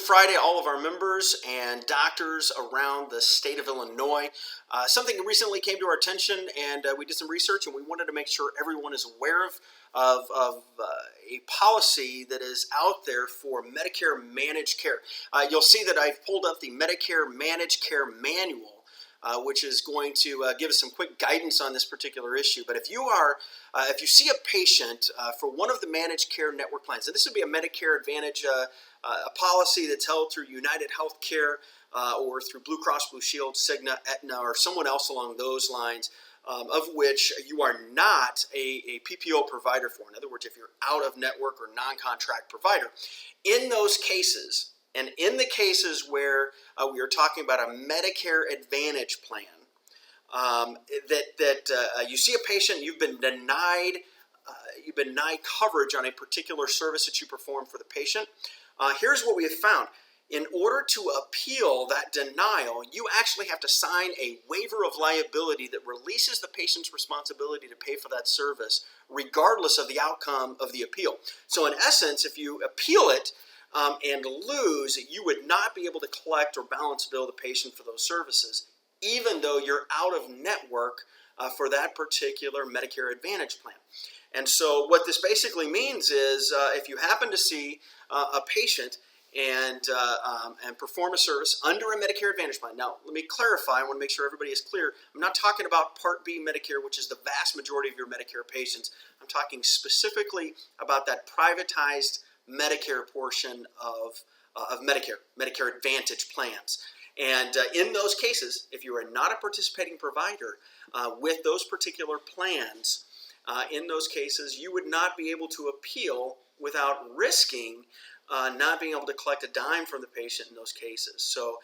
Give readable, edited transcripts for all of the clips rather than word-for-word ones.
Friday, all of our members and doctors around the state of Illinois. Something recently came to our attention, and we did some research, and we wanted to make sure everyone is aware of a policy that is out there for Medicare Managed Care. You'll see that I've pulled up the Medicare Managed Care Manual, which is going to give us some quick guidance on this particular issue. But if you see a patient for one of the managed care network plans, and this would be a Medicare Advantage a policy that's held through United Healthcare or through Blue Cross Blue Shield, Cigna, Aetna, or someone else along those lines, of which you are not a PPO provider for. In other words, if you're out of network or non-contract provider, in those cases, and in the cases where we are talking about a Medicare Advantage plan, you see a patient, you've been denied coverage on a particular service that you perform for the patient. Here's what we have found. In order to appeal that denial, you actually have to sign a waiver of liability that releases the patient's responsibility to pay for that service, regardless of the outcome of the appeal. So in essence, if you appeal it and lose, you would not be able to collect or balance bill the patient for those services, even though you're out of network for that particular Medicare Advantage plan. And so what this basically means is if you happen to see a patient and perform a service under a Medicare Advantage plan. Now, let me clarify. I want to make sure everybody is clear. I'm not talking about Part B Medicare, which is the vast majority of your Medicare patients. I'm talking specifically about that privatized Medicare portion of Medicare Advantage plans. And in those cases, if you are not a participating provider with those particular plans, in those cases, you would not be able to appeal without risking not being able to collect a dime from the patient in those cases. So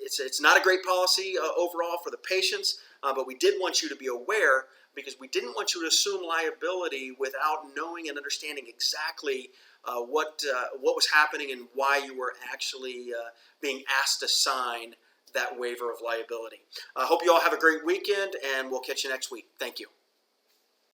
it's not a great policy overall for the patients, but we did want you to be aware because we didn't want you to assume liability without knowing and understanding exactly what was happening and why you were actually being asked to sign that waiver of liability. I hope you all have a great weekend, and we'll catch you next week. Thank you.